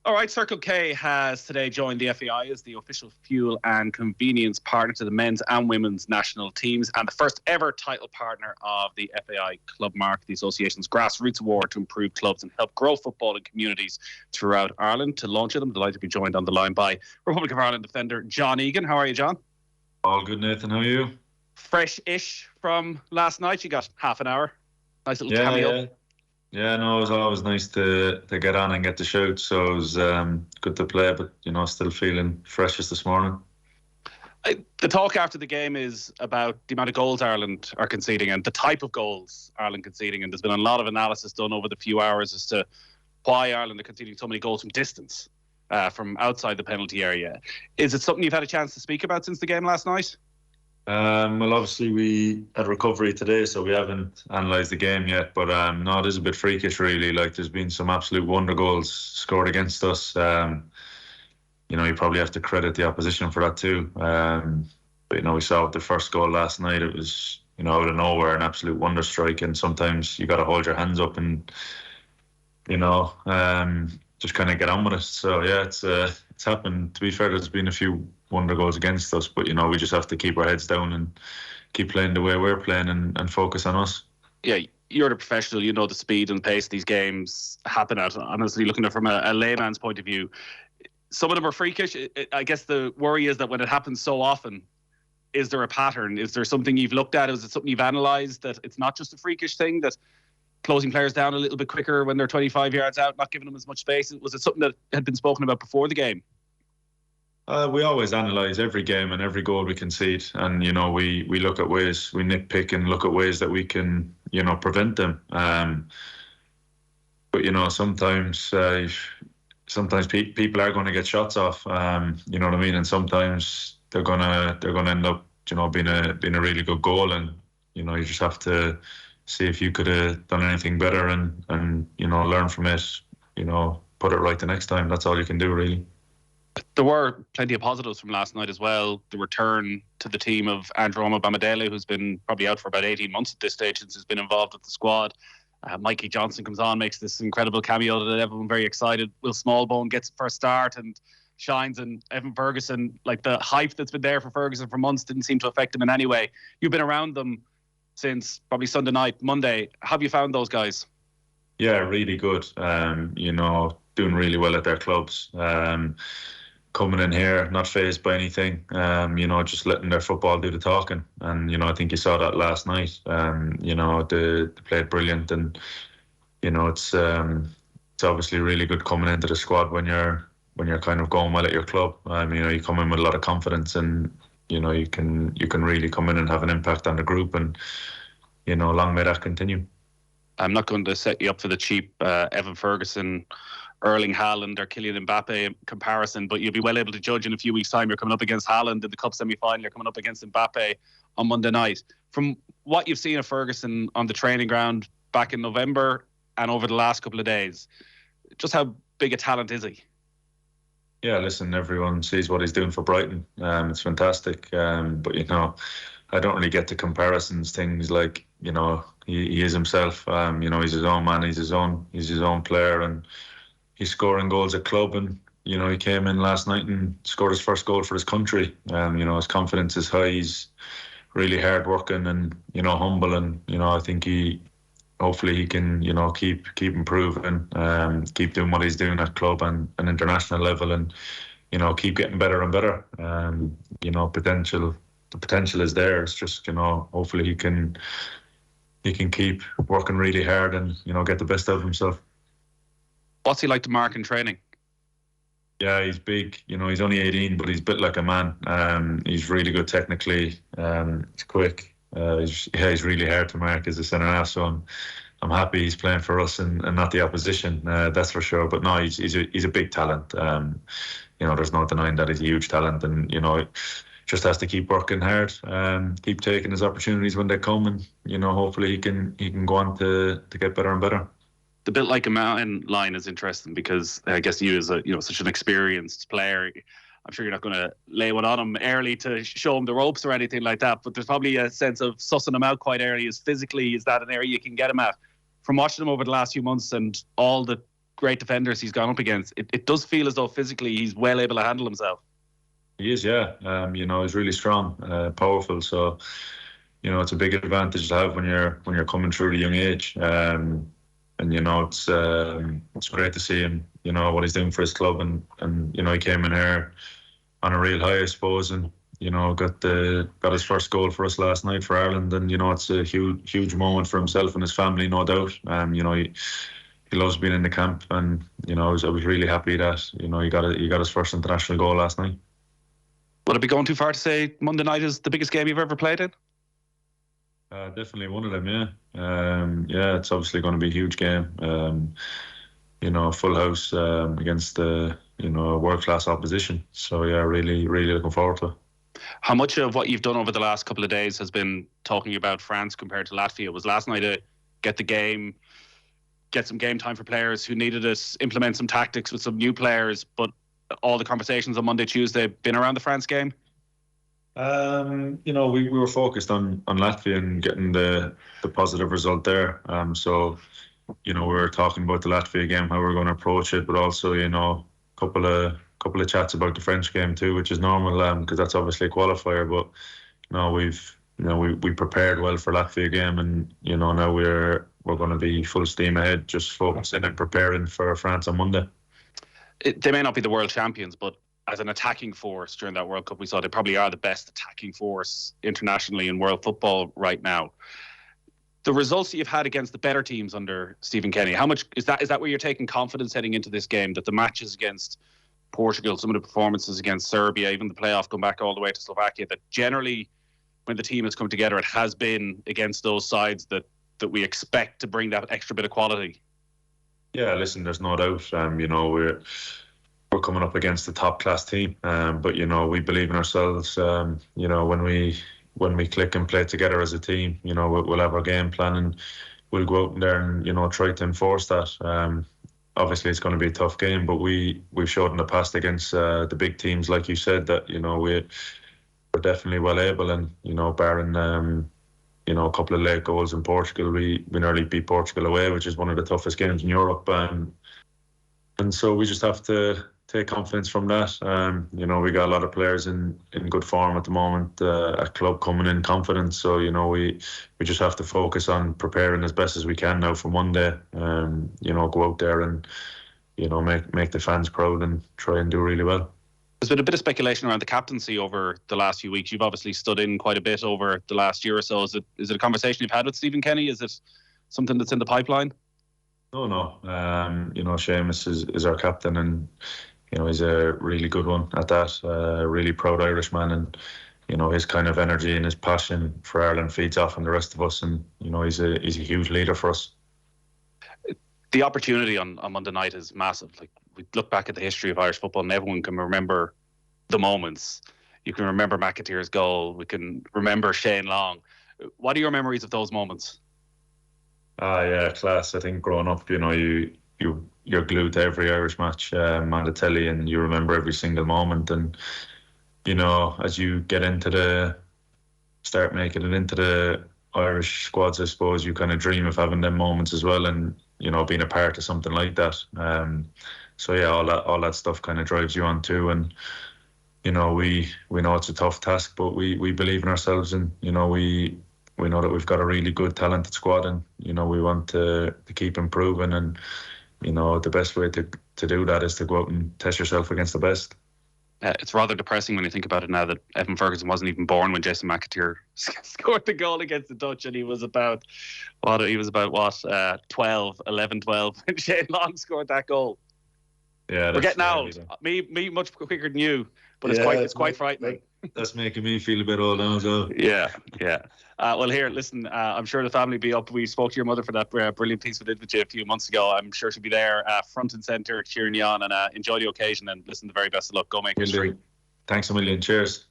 All right, Circle K has today joined the FAI as the official fuel and convenience partner to the men's and women's national teams and the first ever title partner of the FAI Club Mark, the association's grassroots award to improve clubs and help grow football in communities throughout Ireland. To launch it, I'm delighted to be joined on the line by Republic of Ireland defender John Egan. How are you, John? All good, Nathan. How are you? Fresh-ish from last night. You got half an hour. Nice little cameo. Yeah, no, it was always nice to get on and get the shout. So it was good to play, but still feeling freshest this morning. The talk after the game is about the amount of goals Ireland are conceding and the type of goals Ireland conceding. And there's been a lot of analysis done over the few hours as to why Ireland are conceding so many goals from distance, from outside the penalty area. Is it something you've had a chance to speak about since the game last night? Well, obviously we had recovery today, so we haven't analysed the game yet. But no, it is a bit freakish, really. Like, there's been some absolute wonder goals scored against us. You probably have to credit the opposition for that too. But we saw with the first goal last night, it was out of nowhere, an absolute wonder strike. And sometimes you got to hold your hands up and just kind of get on with it. So yeah, it's happened. To be fair, there's been a few wonder goals against us, but we just have to keep our heads down and keep playing the way we're playing and focus on us. Yeah, you're the professional. You know the speed and pace these games happen at. Honestly, looking at it from a layman's point of view, some of them are freakish. I guess the worry is that when it happens so often, is there a pattern? Is there something you've looked at? Is it something you've analysed, that it's not just a freakish thing, that closing players down a little bit quicker when they're 25 yards out, not giving them as much space? Was it something that had been spoken about before the game? We always analyse every game and every goal we concede, and we look at ways, we nitpick and look at ways that we can prevent them. But sometimes people are going to get shots off. You know what I mean, and sometimes they're gonna end up being a really good goal, and you just have to see if you could have done anything better and learn from it. Put it right the next time. That's all you can do, really. There were plenty of positives from last night as well. The return to the team of Andrew Bamidele, who's been probably out for about 18 months at this stage since he's been involved with the squad. Mikey Johnson comes on, makes this incredible cameo that everyone very excited. Will Smallbone gets the first start and shines, and Evan Ferguson, like the hype that's been there for Ferguson for months, didn't seem to affect him in any way. You've been around them since probably Sunday night, Monday. How have you found those guys? Yeah, really good. Doing really well at their clubs. Coming in here, not fazed by anything, just letting their football do the talking. And, I think you saw that last night. They played brilliant, and, it's obviously really good coming into the squad when you're kind of going well at your club. You come in with a lot of confidence, and, you can really come in and have an impact on the group, and, long may that continue. I'm not going to set you up for the cheap Evan Ferguson, Erling Haaland or Kylian Mbappe comparison, but you'll be well able to judge in a few weeks' time. You're coming up against Haaland in the Cup semi-final. You're coming up against Mbappe on Monday night. From what you've seen of Ferguson on the training ground back in November and over the last couple of days, just how big a talent is he? Yeah, listen, everyone sees what he's doing for Brighton. It's fantastic. But, I don't really get the comparisons, things like, he is himself. He's his own man, he's his own player, and he's scoring goals at club, and he came in last night and scored his first goal for his country. His confidence is high. He's really hard working and humble, and I think hopefully he can keep improving, keep doing what he's doing at club and an international level, and keep getting better and better. The potential is there. It's just hopefully he can keep working really hard and get the best out of himself. What's he like to mark in training? Yeah, he's big. He's only 18, but he's built like a man. He's really good technically. He's quick. He's really hard to mark as a centre half. So I'm happy he's playing for us and not the opposition. That's for sure. But no, he's a big talent. There's no denying that he's a huge talent, and just has to keep working hard, keep taking his opportunities when they come, and hopefully he can go on to get better and better. The built like a man line is interesting because I guess you as such an experienced player, I'm sure you're not going to lay one on him early to show him the ropes or anything like that, but there's probably a sense of sussing him out quite early. Is that an area you can get him at? From watching him over the last few months and all the great defenders he's gone up against, it does feel as though physically he's well able to handle himself. He is, yeah. He's really strong, powerful. So, it's a big advantage to have when you're coming through the young age. It's great to see him. What he's doing for his club, and he came in here on a real high, I suppose, and got his first goal for us last night for Ireland, and it's a huge moment for himself and his family, no doubt. He loves being in the camp, and I was really happy that he got his first international goal last night. Would it be going too far to say Monday night is the biggest game you've ever played in? Definitely one of them, yeah. It's obviously going to be a huge game. Full house against world-class opposition. So yeah, really looking forward to it. How much of what you've done over the last couple of days has been talking about France compared to Latvia? Was last night to get some game time for players who needed it, implement some tactics with some new players, but all the conversations on Monday, Tuesday been around the France game? We were focused on Latvia and getting the positive result there. So we were talking about the Latvia game, how we're going to approach it, but also a couple of chats about the French game too, which is normal because that's obviously a qualifier. But we prepared well for Latvia game, and now we're going to be full steam ahead, just focusing and preparing for France on Monday. They may not be the world champions, but as an attacking force during that World Cup, we saw they probably are the best attacking force internationally in world football right now. The results that you've had against the better teams under Stephen Kenny, how much is that where you're taking confidence heading into this game, that the matches against Portugal, some of the performances against Serbia, even the playoff going back all the way to Slovakia, that generally when the team has come together, it has been against those sides that we expect to bring that extra bit of quality? Yeah, listen, there's no doubt. We're coming up against a top class team, but we believe in ourselves. When we click and play together as a team, we'll have our game plan and we'll go out there and try to enforce that. Obviously, it's going to be a tough game, but we've showed in the past against the big teams, like you said, that we're definitely well able, and barring a couple of late goals in Portugal, we nearly beat Portugal away, which is one of the toughest games in Europe, and so we just have to take confidence from that. We got a lot of players in good form at the moment, a club coming in confident. So we just have to focus on preparing as best as we can now for Monday. Go out there and make the fans proud and try and do really well. There's been a bit of speculation around the captaincy over the last few weeks. You've obviously stood in quite a bit over the last year or so. Is it a conversation you've had with Stephen Kenny? Is it something that's in the pipeline? No. Seamus is our captain, and he's a really good one at that. A really proud Irishman, and his kind of energy and his passion for Ireland feeds off on the rest of us, and he's a huge leader for us. The opportunity on Monday night is massive. Like, we look back at the history of Irish football, and everyone can remember the moments. You can remember McAteer's goal. We can remember Shane Long. What are your memories of those moments? Yeah, class. I think growing up, you're glued to every Irish match on the telly, and you remember every single moment. And as you start making it into the Irish squads, I suppose you kind of dream of having them moments as well, and being a part of something like that. So yeah, all that stuff kind of drives you on too. And we know it's a tough task, but we believe in ourselves, and we know that we've got a really good, talented squad, and we want to keep improving. And the best way to do that is to go out and test yourself against the best. It's rather depressing when you think about it now that Evan Ferguson wasn't even born when Jason McAteer scored the goal against the Dutch, and he was about 12 when Shane Long scored that goal. Yeah, we're getting old. Me much quicker than you, but it's quite frightening. That's making me feel a bit old now as well. Yeah. Well, here, listen, I'm sure the family will be up. We spoke to your mother for that brilliant piece we did with you a few months ago. I'm sure she'll be there front and centre cheering you on, and enjoy the occasion, and listen, the very best of luck. Go make history. Thanks a million. Cheers.